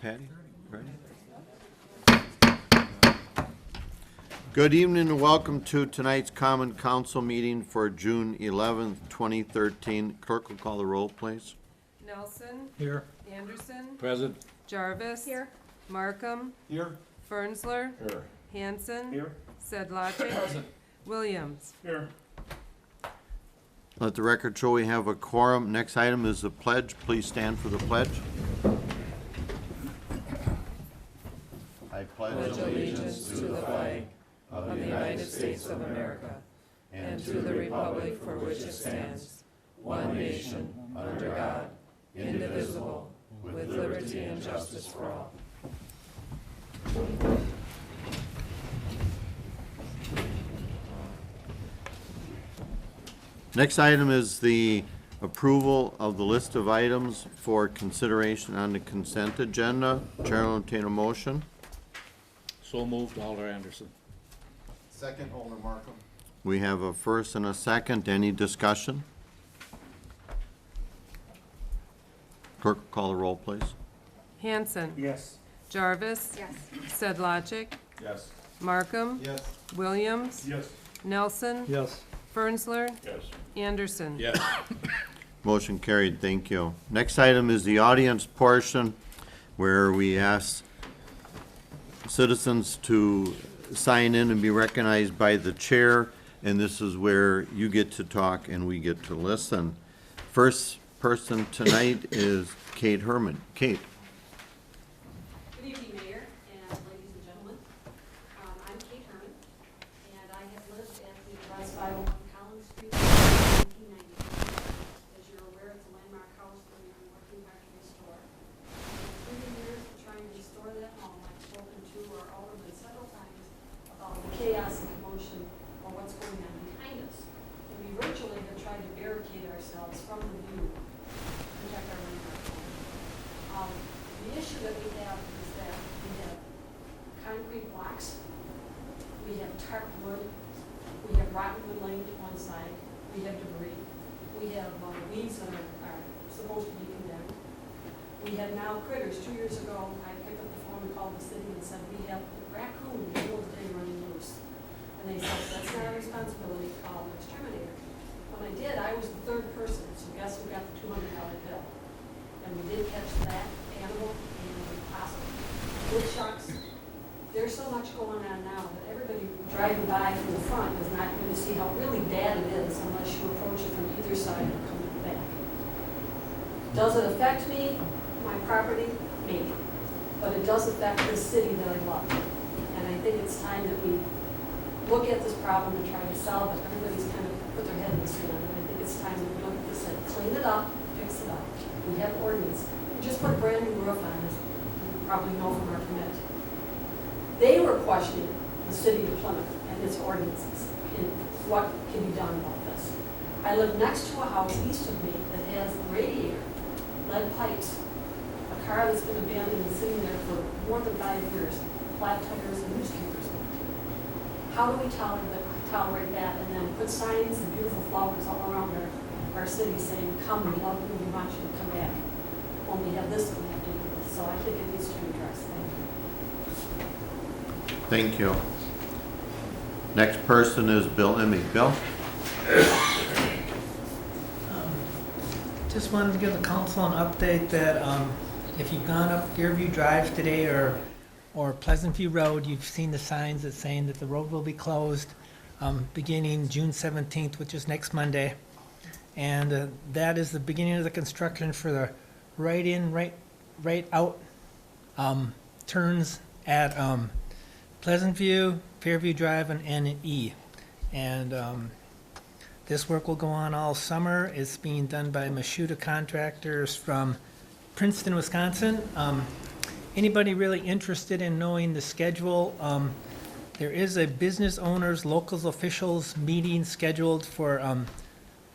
Patty, ready? Good evening and welcome to tonight's Common Council meeting for June 11th, 2013. Clerk will call the roll, please. Nelson. Here. Anderson. Present. Jarvis. Here. Markham. Here. Fernsler. Here. Hanson. Here. Sedlacek. Present. Williams. Here. Let the record show we have a quorum. Next item is the pledge. Please stand for the pledge. I pledge Allegiance to the flag of the United States of America and to the republic for which it stands, one nation, under God, indivisible, with liberty and justice for all. Next item is the approval of the list of items for consideration on the consent agenda. Chair will entertain a motion. So moved, Alder Anderson. Second, Alder Markham. We have a first and a second. Any discussion? Clerk, call the roll, please. Hanson. Yes. Jarvis. Yes. Sedlacek. Yes. Markham. Yes. Williams. Yes. Nelson. Yes. Fernsler. Yes. Anderson. Yes. Motion carried, thank you. Next item is the audience portion, where we ask citizens to sign in and be recognized by the chair, and this is where you get to talk and we get to listen. First person tonight is Kate Herman. Kate. Good evening, Mayor and ladies and gentlemen. I'm Kate Herman, and I have lived at the address 501 Collins Street since 1990. As you're aware, it's a landmark house that we've been working hard to restore. Through the years of trying to restore that home, I've spoken to our alderman several times about the chaos and commotion or what's going on behind us. And we virtually have tried to barricade ourselves from the view, protect our landmark home. The issue that we have is that we have concrete blocks, we have tarp wood, we have rotten wood laying to one side, we have debris, we have weeds that are supposed to be condemned. We have now critters. 2 years ago, I picked up the phone and called the city and said, we have a raccoon in the middle of the day running loose. And they said, that's not our responsibility, call an exterminator. When I did, I was the third person, so guess who got the $200 bill? And we did catch that animal and possum, wood sharks. There's so much going on now that everybody driving by from the front is not going to see how really bad it is unless you approach it from either side and come back. Does it affect me, my property? Maybe. But it does affect this city that I love. And I think it's time that we look at this problem and try to solve it. Everybody's kind of put their head in the sand, and I think it's time that we look at this and clean it up, fix it up. We have ordinance. We just put a brand new roof on, as you probably know from our commit. They were questioning the city of Plymouth and its ordinances and what can be done about this. I live next to a house east of me that has a radiator, lead pipes, a car that's been abandoned and sitting there for more than 5 years, flat tires and newspapers. How do we tolerate that and then put signs and beautiful flowers all around our city saying, come, we love you, we want you to come back, when we have this that we have to deal with. So I think it needs to be addressed. Thank you. Thank you. Next person is Bill Emmy. Bill? Just wanted to give the council an update that if you've gone up Deerview Drive today or Pleasant View Road, you've seen the signs that saying that the road will be closed beginning June 17th, which is next Monday. And that is the beginning of the construction for the right in, right out turns at Pleasant View, Fairview Drive, and N&E. And this work will go on all summer. It's being done by Mashuda Contractors from Princeton, Wisconsin. Anybody really interested in knowing the schedule, there is a business owners, locals officials meeting scheduled for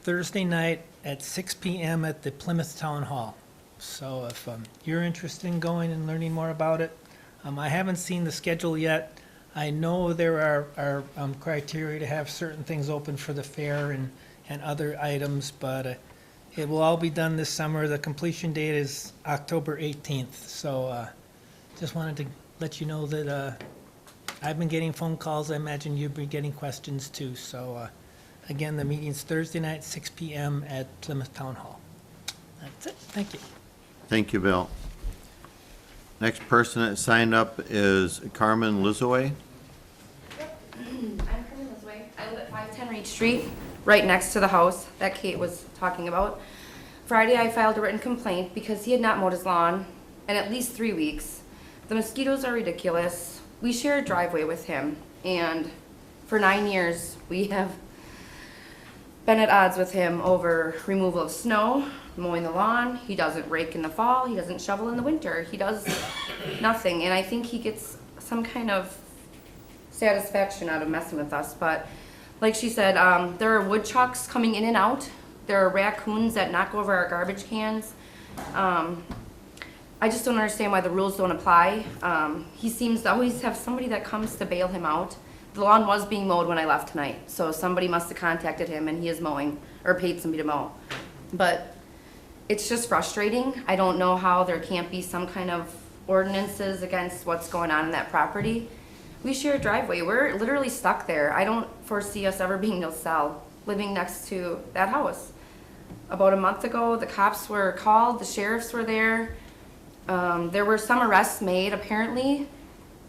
Thursday night at 6 p.m. at the Plymouth Town Hall. So if you're interested in going and learning more about it, I haven't seen the schedule yet. I know there are criteria to have certain things open for the fair and other items, but it will all be done this summer. The completion date is October 18th, so just wanted to let you know that I've been getting phone calls. I imagine you've been getting questions too. So again, the meeting's Thursday night, 6 p.m. at Plymouth Town Hall. That's it. Thank you. Thank you, Bill. Next person that signed up is Carmen Lizaway. I'm Carmen Lisway. I live at 510 Reach Street, right next to the house that Kate was talking about. Friday, I filed a written complaint because he had not mowed his lawn in at least 3 weeks. The mosquitoes are ridiculous. We share a driveway with him, and for 9 years, we have been at odds with him over removal of snow, mowing the lawn. He doesn't rake in the fall. He doesn't shovel in the winter. He does nothing, and I think he gets some kind of satisfaction out of messing with us. But like she said, there are woodchucks coming in and out. There are raccoons that knock over our garbage cans. I just don't understand why the rules don't apply. He seems to always have somebody that comes to bail him out. The lawn was being mowed when I left tonight, so somebody must have contacted him and he is mowing, or paid somebody to mow. But it's just frustrating. I don't know how there can't be some kind of ordinances against what's going on in that property. We share a driveway. We're literally stuck there. I don't foresee us ever being able to sell, living next to that house. About a month ago, the cops were called, the sheriffs were there. There were some arrests made, apparently.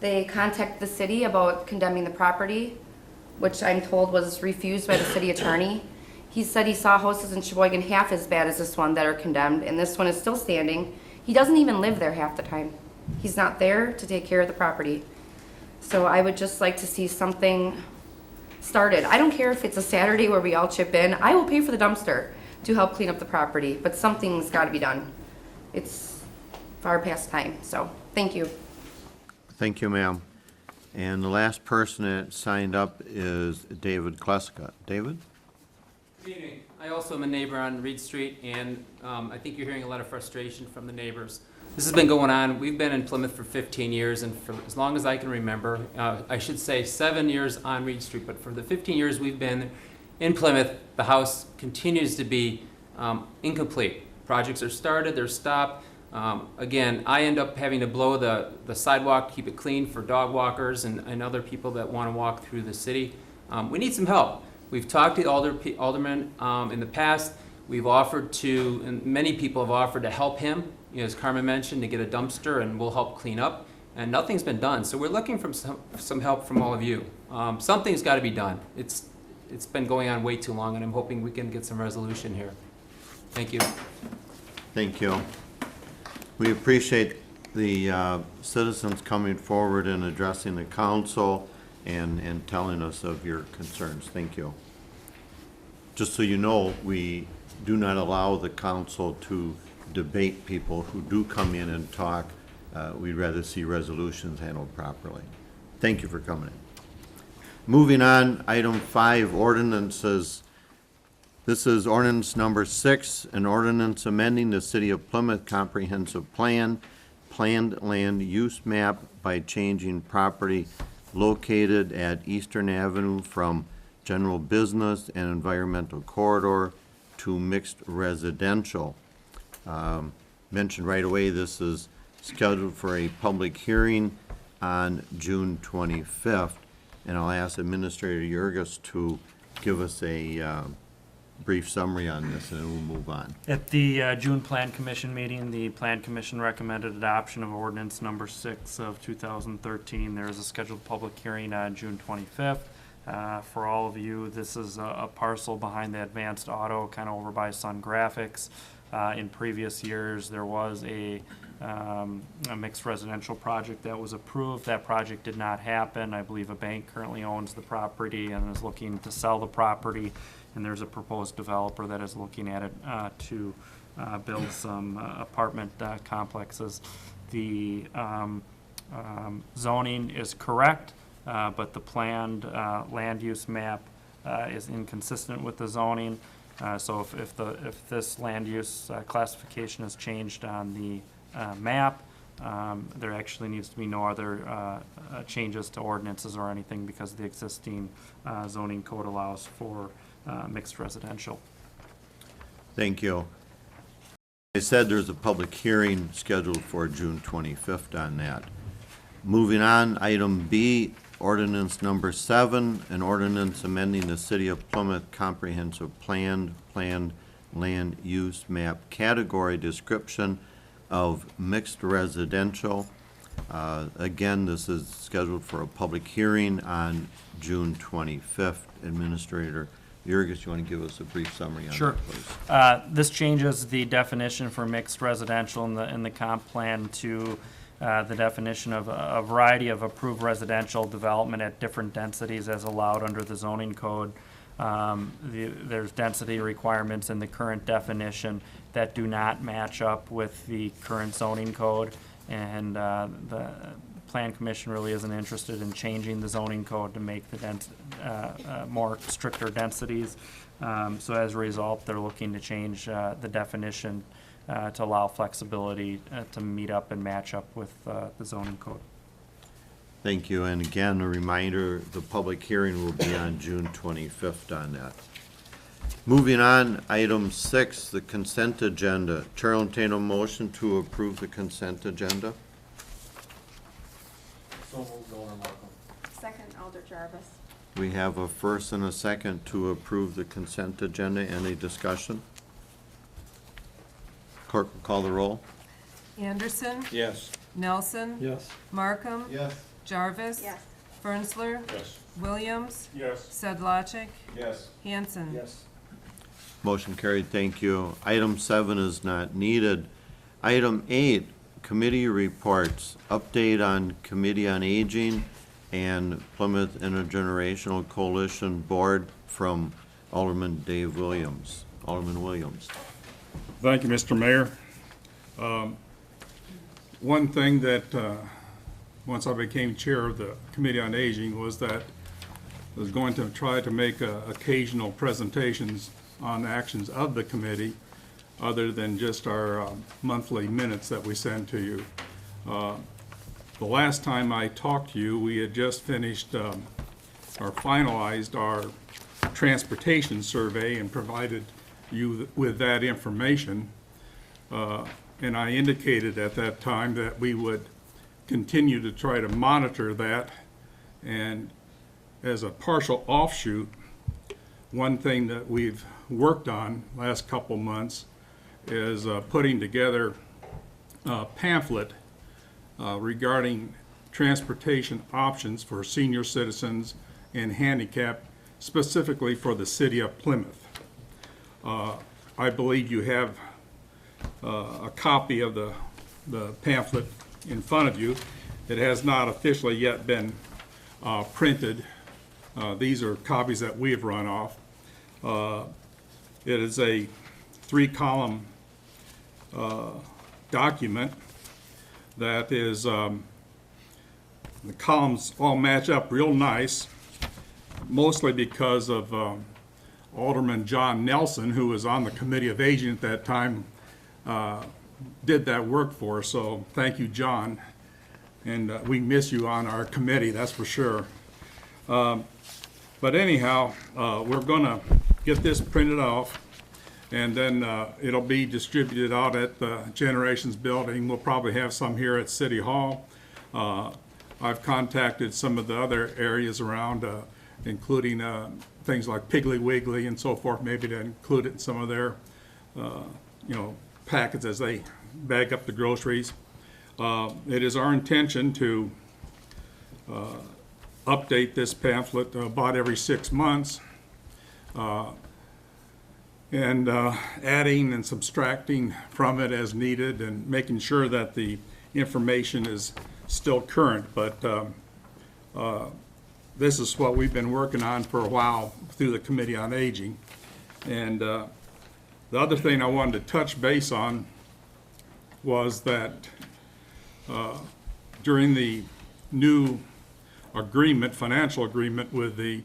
They contacted the city about condemning the property, which I'm told was refused by the city attorney. He said he saw houses in Sheboygan half as bad as this one that are condemned, and this one is still standing. He doesn't even live there half the time. He's not there to take care of the property. So I would just like to see something started. I don't care if it's a Saturday where we all chip in. I will pay for the dumpster to help clean up the property, but something's got to be done. It's far past time, so thank you. Thank you, ma'am. And the last person that signed up is David Kleska. David? Good evening. I also am a neighbor on Reed Street, and I think you're hearing a lot of frustration from the neighbors. This has been going on. We've been in Plymouth for 15 years, and for as long as I can remember, I should say 7 years on Reed Street, but for the 15 years we've been in Plymouth, the house continues to be incomplete. Projects are started, they're stopped. Again, I end up having to blow the sidewalk, keep it clean for dog walkers and other people that want to walk through the city. We need some help. We've talked to aldermen in the past. We've offered to, and many people have offered to help him, as Carmen mentioned, to get a dumpster, and we'll help clean up. And nothing's been done. So we're looking for some help from all of you. Something's got to be done. It's been going on way too long, and I'm hoping we can get some resolution here. Thank you. Thank you. We appreciate the citizens coming forward and addressing the council and telling us of your concerns. Thank you. Just so you know, we do not allow the council to debate people who do come in and talk. We'd rather see resolutions handled properly. Thank you for coming in. Moving on, item 5, ordinances. This is ordinance number 6, an ordinance amending the City of Plymouth Comprehensive Plan, planned land use map by changing property located at Eastern Avenue from general business and environmental corridor to mixed residential. Mentioned right away, this is scheduled for a public hearing on June 25th, and I'll ask Administrator Yurgis to give us a brief summary on this, and then we'll move on. At the June Plan Commission meeting, the Plan Commission recommended adoption of ordinance number 6 of 2013. There is a scheduled public hearing on June 25th. For all of you, this is a parcel behind the Advanced Auto, kind of over by Sun Graphics. In previous years, there was a mixed residential project that was approved. That project did not happen. I believe a bank currently owns the property and is looking to sell the property. And there's a proposed developer that is looking at it to build some apartment complexes. The zoning is correct, but the planned land use map is inconsistent with the zoning. So if this land use classification is changed on the map, there actually needs to be no other changes to ordinances or anything, because the existing zoning code allows for mixed residential. Thank you. I said there's a public hearing scheduled for June 25th on that. Moving on, item B, ordinance number 7, an ordinance amending the City of Plymouth Comprehensive Planned Land Use Map category description of mixed residential. Again, this is scheduled for a public hearing on June 25th. Administrator Jurgis, you want to give us a brief summary on Sure. that, please? This changes the definition for mixed residential in the comp plan to the definition of a variety of approved residential development at different densities as allowed under the zoning code. There's density requirements in the current definition that do not match up with the current zoning code, and the Plan Commission really isn't interested in changing the zoning code to make the more stricter densities. So as a result, they're looking to change the definition to allow flexibility to meet up and match up with the zoning code. Thank you, and again, a reminder, the public hearing will be on June 25th on that. Moving on, item 6, the consent agenda. Chair will entertain a motion to approve the consent agenda. Second, Alder Jarvis. We have a first and a second to approve the consent agenda. Any discussion? Clerk will call the roll. Anderson, Yes. Nelson, Yes. Markham, Yes. Jarvis. Yes. Fernsler, Yes. Williams, Yes. Sedlacek, Yes. Hanson. Yes. Motion carried, thank you. Item 7 is not needed. Item 8, committee reports. Update on Committee on Aging and Plymouth Intergenerational Coalition Board from Alderman Dave Williams. Alderman Williams. Thank you, Mr. Mayor. One thing that, once I became chair of the Committee on Aging, was that I was going to try to make occasional presentations on actions of the committee, other than just our monthly minutes that we send to you. The last time I talked to you, we had just finished or finalized our transportation survey and provided you with that information. And I indicated at that time that we would continue to try to monitor that. And as a partial offshoot, one thing that we've worked on last couple months is putting together a pamphlet regarding transportation options for senior citizens and handicapped, specifically for the city of Plymouth. I believe you have a copy of the pamphlet in front of you. It has not officially yet been printed. These are copies that we have run off. It is a 3-column document that is, the columns all match up real nice, mostly because of Alderman John Nelson, who was on the Committee of Aging at that time, did that work for us. So thank you, John. And we miss you on our committee, that's for sure. But anyhow, we're going to get this printed off, and then it'll be distributed out at the Generations Building. We'll probably have some here at City Hall. I've contacted some of the other areas around, including things like Piggly Wiggly and so forth, maybe to include it in some of their, packets as they bag up the groceries. It is our intention to update this pamphlet about every 6 months, and adding and subtracting from it as needed, and making sure that the information is still current. But this is what we've been working on for a while through the Committee on Aging. And the other thing I wanted to touch base on was that during the new agreement, financial agreement with the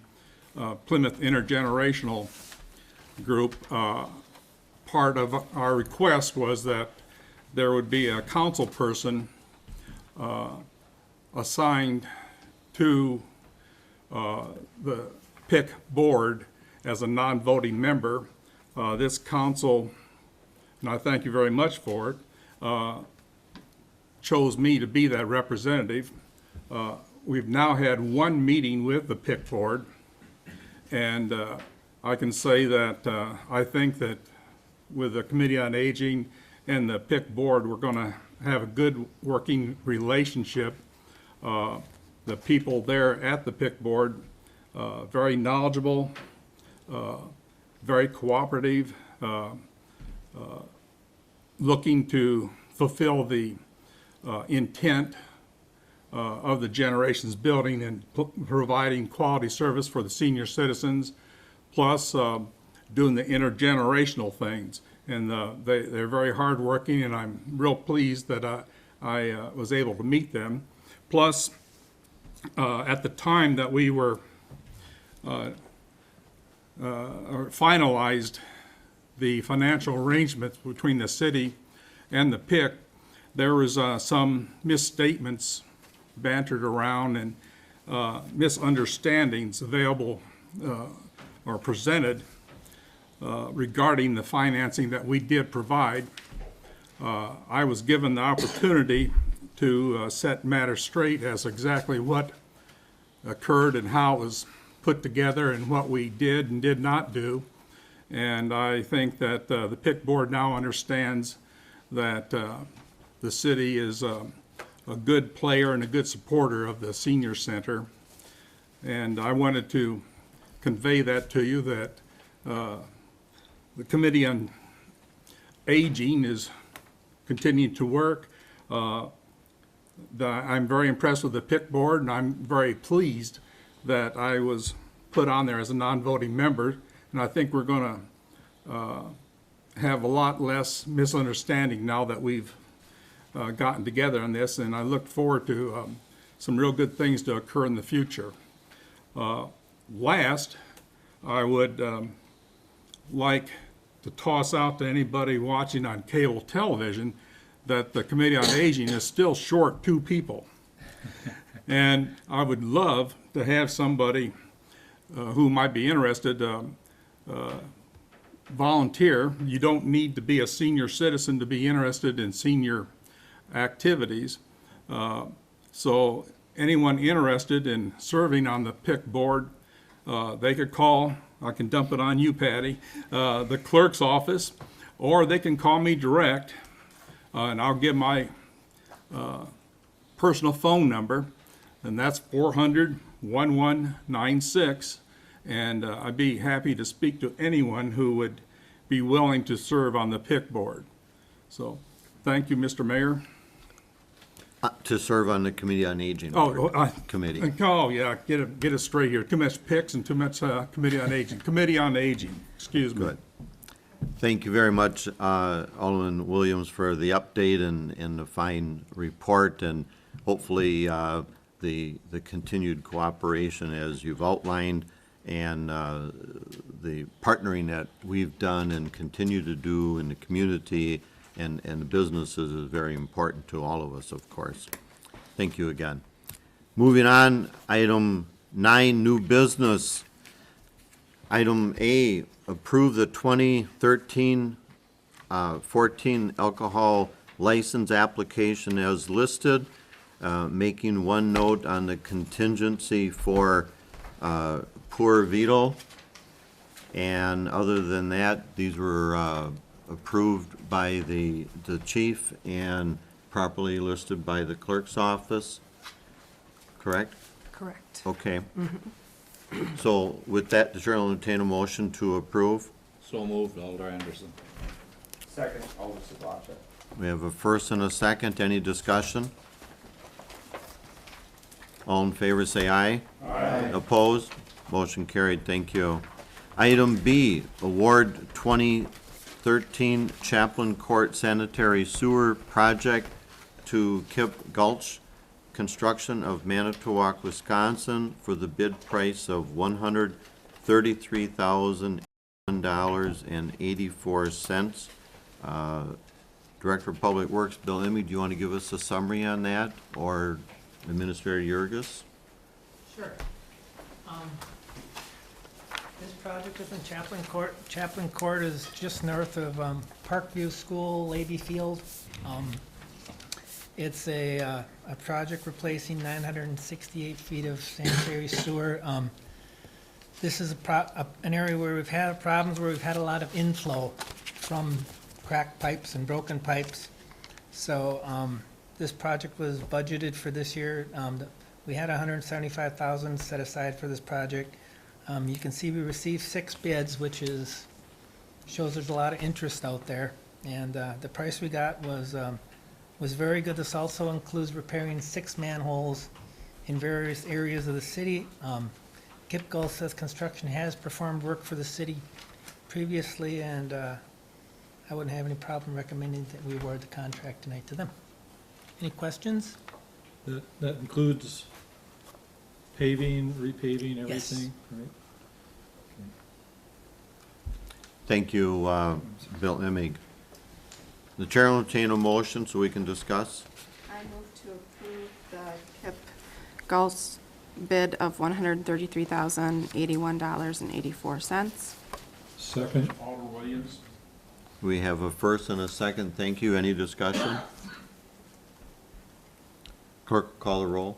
Plymouth Intergenerational Group, part of our request was that there would be a council person assigned to the PIC board as a non-voting member. This council and I thank you very much for it, chose me to be that representative. We've now had one meeting with the PIC board, and I can say that I think that with the Committee on Aging and the PIC board, we're going to have a good working relationship. The people there at the PIC board, very knowledgeable, very cooperative, looking to fulfill the intent of the Generations Building and providing quality service for the senior citizens, plus doing the intergenerational things. And they're very hardworking, and I'm real pleased that I was able to meet them. Plus, at the time that we were finalized the financial arrangements between the city and the PIC, there was some misstatements bantered around and misunderstandings available or presented regarding the financing that we did provide. I was given the opportunity to set matters straight as exactly what occurred and how it was put together and what we did and did not do. And I think that the PIC board now understands that the city is a good player and a good supporter of the senior center. And I wanted to convey that to you, that the Committee on Aging is continuing to work. I'm very impressed with the PIC board, and I'm very pleased that I was put on there as a non-voting member. And I think we're going to have a lot less misunderstanding now that we've gotten together on this, and I look forward to some real good things to occur in the future. Last, I would like to toss out to anybody watching on cable television that the Committee on Aging is still short 2 people. And I would love to have somebody who might be interested volunteer. You don't need to be a senior citizen to be interested in senior activities. So anyone interested in serving on the PIC board, they could call, I can dump it on you, Patty, the clerk's office, or they can call me direct, and I'll give my personal phone number, and that's 400-1196, and I'd be happy to speak to anyone who would be willing to serve on the PIC board. So, thank you, Mr. Mayor. To serve on the Committee on Aging. Committee. Oh, yeah, get it straight here. Too much PICs and too much Committee on Aging. Committee on Aging, excuse me. Good. Thank you very much, Alderman Williams, for the update and the fine report, and hopefully the continued cooperation as you've outlined, and the partnering that we've done and continue to do in the community and the businesses is very important to all of us, of course. Thank you again. Moving on, item 9, new business. Item A, approve the 2013-14 alcohol license application as listed, making one note on the contingency for Pura Vida. And other than that, these were approved by the chief and properly listed by the clerk's office, correct? Correct. Okay. So with that, the chair will entertain a motion to approve. So moved, Alder Anderson. Second, Alder Sabacza. We have a first and a second. Any discussion? All in favor, say aye. Aye. Opposed? Motion carried. Thank you. Item B, award 2013 Chaplain Court Sanitary Sewer Project to Kip Gulch Construction of Manitowoc, Wisconsin, for the bid price of $133,001.84. Director of Public Works, Bill Emmy, do you want to give us a summary on that, or Administrator Jurgis? Sure. This project is in Chaplain Court. Chaplain Court is just north of Parkview School, Lady Field. It's a project replacing 968 feet of sanitary sewer. This is an area where we've had problems, where we've had a lot of inflow from cracked pipes and broken pipes. So this project was budgeted for this year. We had $175,000 set aside for this project. You can see we received 6 bids, which shows there's a lot of interest out there. And the price we got was very good. This also includes repairing 6 manholes in various areas of the city. Kip Gull says construction has performed work for the city previously, and I wouldn't have any problem recommending that we award the contract tonight to them. Any questions? That includes paving, repaving, Yes. everything, right? Thank you, Bill Emig. The chair will entertain a motion so we can discuss. I move to approve the KIP Gulf's bid of $133,081.84. Second, Alder Williams? We have a first and a second. Thank you. Any discussion? Clerk, call the roll.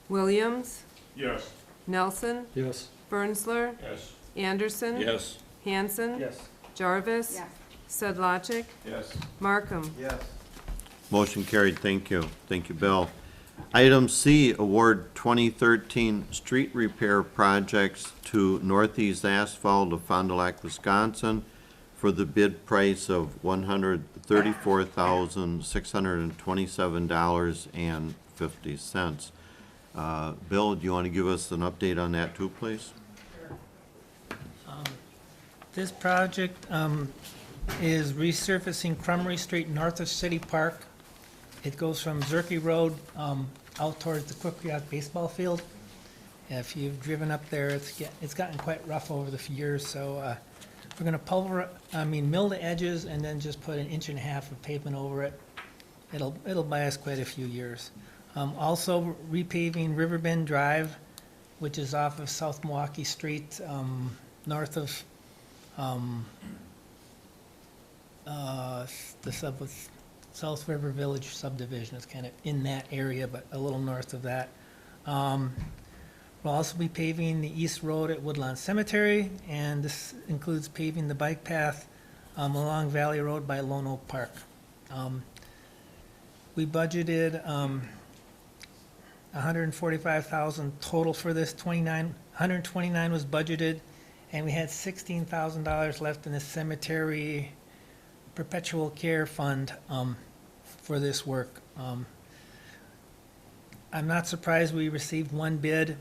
Williams, Yes. Nelson, yes. Bernzler, Yes. Anderson. Yes. Hanson. Yes. Jarvis. Yes. Sedlacek. Yes. Markham. Yes. Motion carried. Thank you. Thank you, Bill. Item C, award 2013 street repair projects to Northeast Asphalt of Fond du Lac, Wisconsin for the bid price of $134,627.50. Bill, do you want to give us an update on that too, please? This project is resurfacing Crummery Street north of City Park. It goes from Zerke Road out towards the Quick baseball field. If you've driven up there, it's gotten quite rough over the years, so we're gonna mill the edges and then just put 1.5 inches of pavement over it. It'll buy us quite a few years. Also repaving Riverbend Drive, which is off of South Milwaukee Street, north of the South River Village subdivision. Is kind of in that area, but a little north of that. We'll also be paving the East Road at Woodlawn Cemetery, and this includes paving the bike path along Valley Road by Lone Oak Park. We budgeted $145,000 total for this. $129,000 was budgeted, and we had $16,000 left in the cemetery perpetual care fund for this work. I'm not surprised we received 1 bid.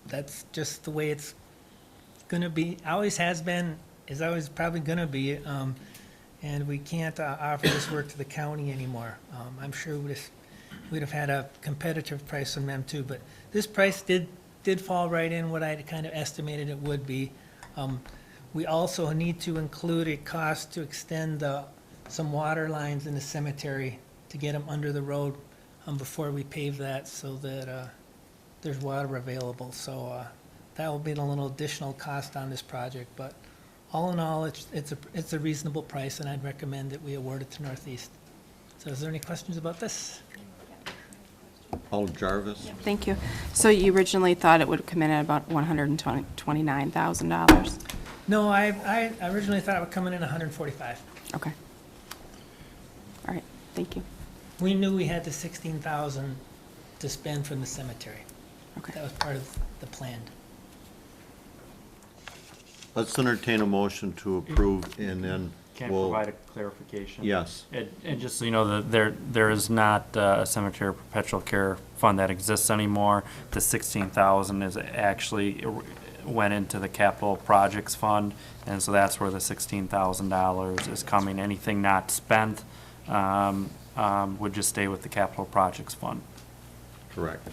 That's just the way it's gonna be, always has been, is always probably gonna be, and we can't offer this work to the county anymore. I'm sure we'd have had a competitive price on them too, but this price did fall right in what I'd kind of estimated it would be. We also need to include a cost to extend some water lines in the cemetery to get them under the road before we pave that, so that there's water available. So that will be a little additional cost on this project, but all in all, it's a reasonable price, and I'd recommend that we award it to Northeast. So is there any questions about this? Alder Jarvis? Thank you. So you originally thought it would come in at about $129,000? No, I originally thought it would come in at $145,000. Okay. All right, thank you. We knew we had the $16,000 to spend from the cemetery. Okay. That was part of the plan. Let's entertain a motion to approve, and then Can I we'll... provide a clarification? Yes. And just so you know, there is not a cemetery perpetual care fund that exists anymore. The $16,000 is actually went into the capital projects fund, and so that's where the $16,000 is coming. Anything not spent would just stay with the capital projects fund. Correct.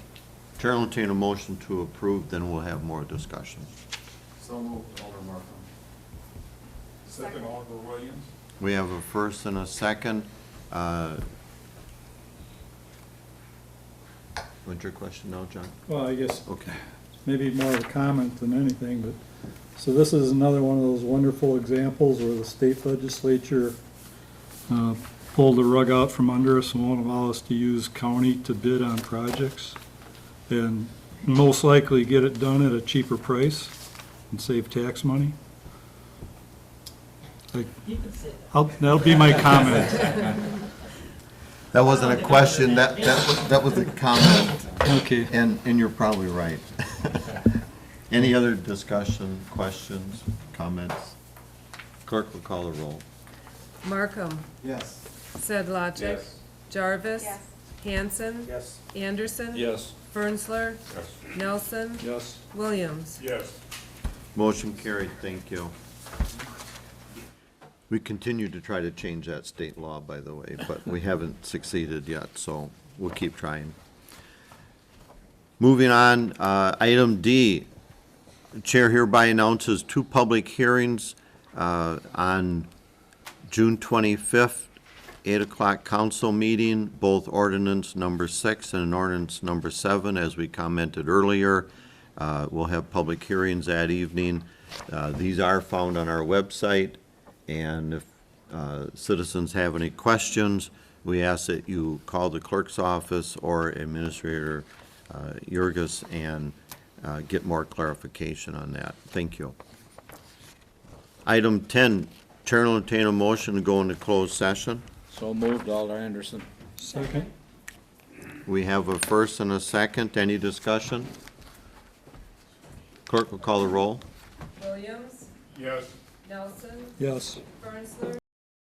Chair will entertain a motion to approve, then we'll have more discussion. So moved, Alder Markham. Second, Alder Williams? We have a first and a second. What's your question now, John? Well, I guess Okay. maybe more of a comment than anything, but, so this is another one of those wonderful examples where the state legislature pulled the rug out from under us and won't allow us to use county to bid on projects, and most likely get it done at a cheaper price and save tax money. Like, that'll be my comment. That wasn't a question, that was a comment, Okay. and you're probably right. Any other discussion, questions, comments? Clerk will call the roll. Markham. Yes. Sedlacek. Yes. Jarvis. Yes. Hanson. Yes. Anderson. Yes. Fernsler. Yes. Nelson. Yes. Williams. Yes. Motion carried, thank you. We continue to try to change that state law, by the way, but we haven't succeeded yet, so we'll keep trying. Moving on, item D, Chair hereby announces 2 public hearings on June 25th, 8 o'clock council meeting, both ordinance number 6 and ordinance number 7, as we commented earlier. We'll have public hearings that evening. These are found on our website, and if citizens have any questions, we ask that you call the clerk's office or Administrator Jurgis and get more clarification on that. Thank you. Item 10, Chair will entertain a motion to go into closed session. So moved, Alder Anderson. Second? We have a first and a second. Any discussion? Clerk will call the roll. Williams. Yes. Nelson. Yes. Fernsler.